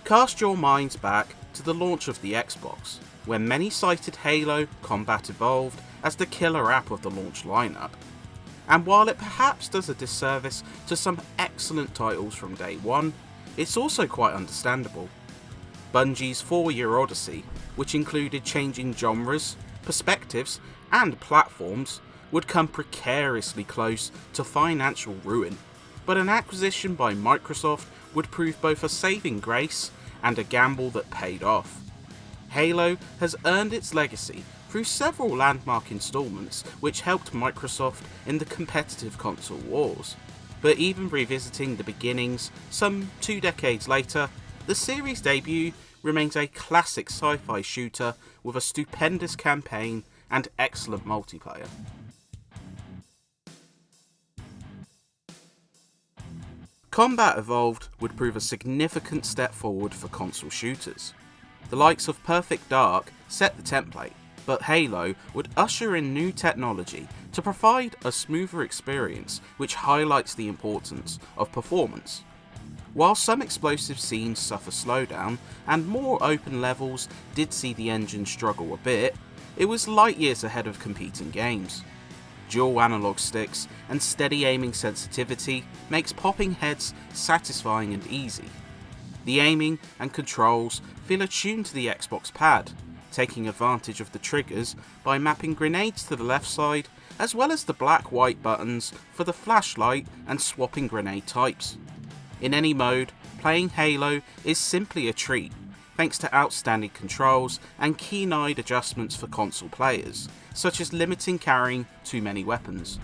Cast your minds back to the launch of the Xbox, where many cited Halo Combat Evolved as the killer app of the launch lineup. And while it perhaps does a disservice to some excellent titles from day one, it's also quite understandable. Bungie's 4-year odyssey, which included changing genres, perspectives, and platforms, would come precariously close to financial ruin, but an acquisition by Microsoft would prove both a saving grace and a gamble that paid off. Halo has earned its legacy through several landmark installments which helped Microsoft in the competitive console wars. But even revisiting the beginnings some 2 decades later, the series' debut remains a classic sci-fi shooter with a stupendous campaign and excellent multiplayer. Combat Evolved would prove a significant step forward for console shooters. The likes of Perfect Dark set the template, but Halo would usher in new technology to provide a smoother experience which highlights the importance of performance. While some explosive scenes suffer slowdown and more open levels did see the engine struggle a bit, it was light years ahead of competing games. Dual analog sticks and steady aiming sensitivity makes popping heads satisfying and easy. The aiming and controls feel attuned to the Xbox pad, taking advantage of the triggers by mapping grenades to the left side, as well as the black-white buttons for the flashlight and swapping grenade types. In any mode, playing Halo is simply a treat, thanks to outstanding controls and keen-eyed adjustments for console players, such as limiting carrying too many weapons.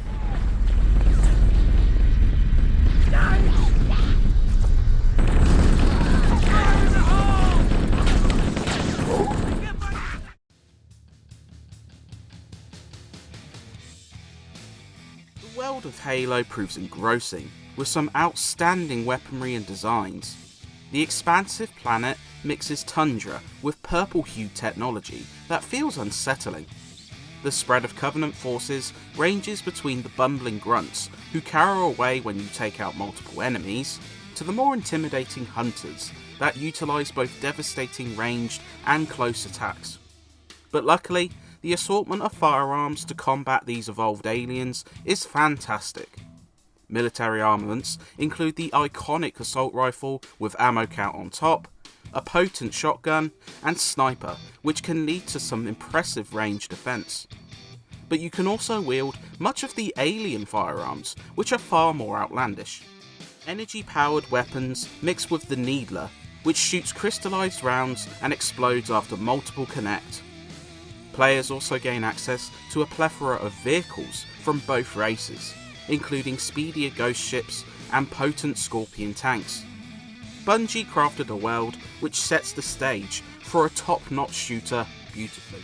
The world of Halo proves engrossing, with some outstanding weaponry and designs. The expansive planet mixes tundra with purple-hued technology that feels unsettling. The spread of Covenant forces ranges between the bumbling grunts who carry away when you take out multiple enemies, to the more intimidating hunters that utilise both devastating ranged and close attacks. But luckily, the assortment of firearms to combat these evolved aliens is fantastic. Military armaments include the iconic assault rifle with ammo count on top, a potent shotgun, and sniper, which can lead to some impressive range defense. But you can also wield much of the alien firearms, which are far more outlandish. Energy-powered weapons mixed with the Needler, which shoots crystallized rounds and explodes after multiple connect. Players also gain access to a plethora of vehicles from both races, including speedier ghost ships and potent Scorpion tanks. Bungie crafted a world which sets the stage for a top-notch shooter beautifully.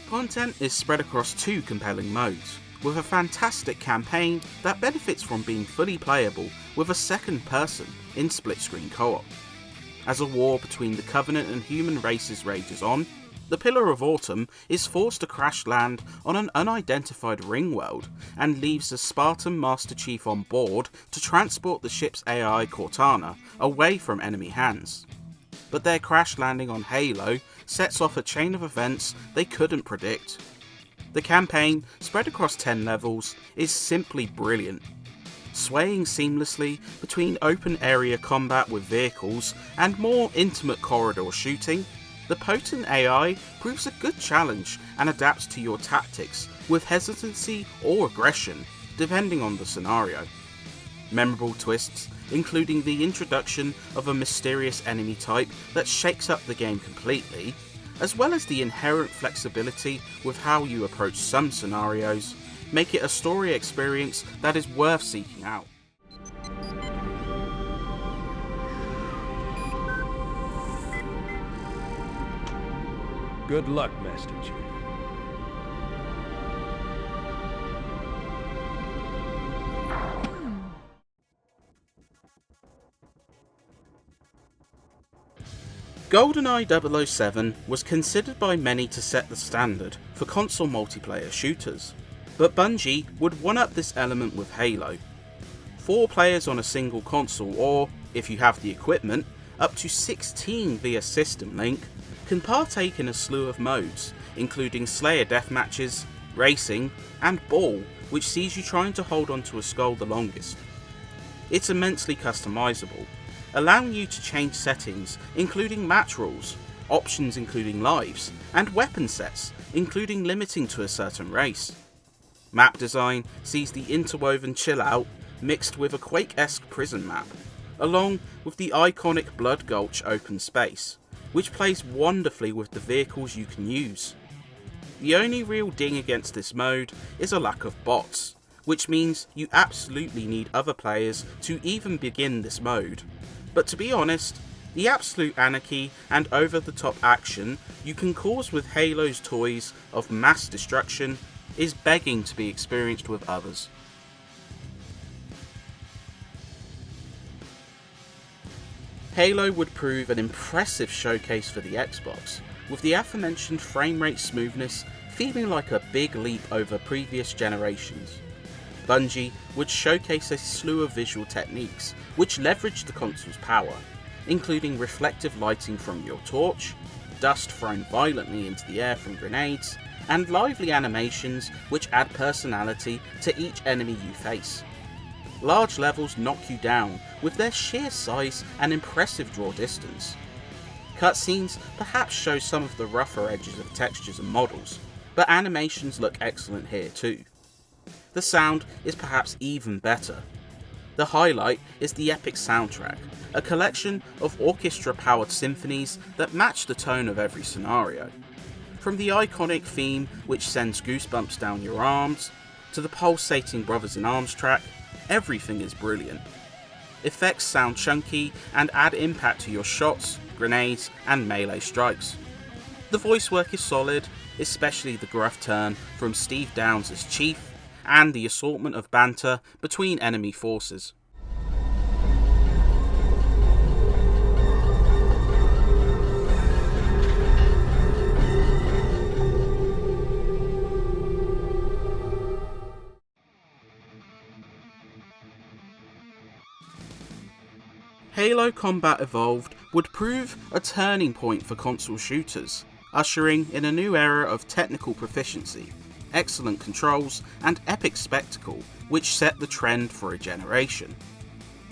Content is spread across 2 compelling modes, with a fantastic campaign that benefits from being fully playable with a second person in split-screen co-op. As a war between the Covenant and human races rages on, the Pillar of Autumn is forced to crash land on an unidentified ring world and leaves the Spartan Master Chief on board to transport the ship's AI Cortana away from enemy hands. But their crash landing on Halo sets off a chain of events they couldn't predict. The campaign, spread across 10 levels, is simply brilliant. Swaying seamlessly between open area combat with vehicles and more intimate corridor shooting, the potent AI proves a good challenge and adapts to your tactics with hesitancy or aggression, depending on the scenario. Memorable twists, including the introduction of a mysterious enemy type that shakes up the game completely, as well as the inherent flexibility with how you approach some scenarios, make it a story experience that is worth seeking out. Good luck, Master Chief. GoldenEye 007 was considered by many to set the standard for console multiplayer shooters, but Bungie would one-up this element with Halo. 4 players on a single console, or, if you have the equipment, up to 16 via System Link, can partake in a slew of modes, including Slayer deathmatches, racing, and ball, which sees you trying to hold onto a skull the longest. It's immensely customizable, allowing you to change settings including match rules, options including lives, and weapon sets, including limiting to a certain race. Map design sees the interwoven chill out mixed with a Quake-esque prison map, along with the iconic Blood Gulch open space, which plays wonderfully with the vehicles you can use. The only real ding against this mode is a lack of bots, which means you absolutely need other players to even begin this mode. But to be honest, the absolute anarchy and over-the-top action you can cause with Halo's toys of mass destruction is begging to be experienced with others. Halo would prove an impressive showcase for the Xbox, with the aforementioned frame rate smoothness feeling like a big leap over previous generations. Bungie would showcase a slew of visual techniques which leverage the console's power, including reflective lighting from your torch, dust thrown violently into the air from grenades, and lively animations which add personality to each enemy you face. Large levels knock you down with their sheer size and impressive draw distance. Cutscenes perhaps show some of the rougher edges of textures and models, but animations look excellent here too. The sound is perhaps even better. The highlight is the epic soundtrack, a collection of orchestra-powered symphonies that match the tone of every scenario. From the iconic theme which sends goosebumps down your arms, to the pulsating Brothers in Arms track, everything is brilliant. Effects sound chunky and add impact to your shots, grenades, and melee strikes. The voice work is solid, especially the gruff turn from Steve Downes as Chief, and the assortment of banter between enemy forces. Halo Combat Evolved would prove a turning point for console shooters, ushering in a new era of technical proficiency, excellent controls, and epic spectacle which set the trend for a generation.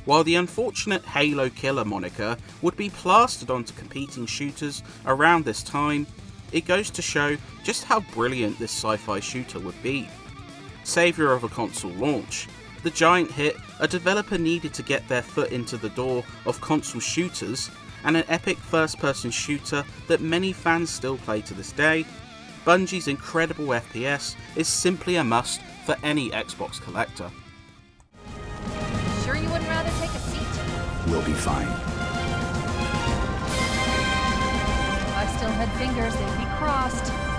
While the unfortunate Halo Killer moniker would be plastered onto competing shooters around this time, it goes to show just how brilliant this sci-fi shooter would be. Saviour of a console launch, the giant hit a developer needed to get their foot into the door of console shooters, and an epic first-person shooter that many fans still play to this day, Bungie's incredible FPS is simply a must for any Xbox collector. Sure you wouldn't rather take a seat? We'll be fine. If I still had fingers, they'd be crossed.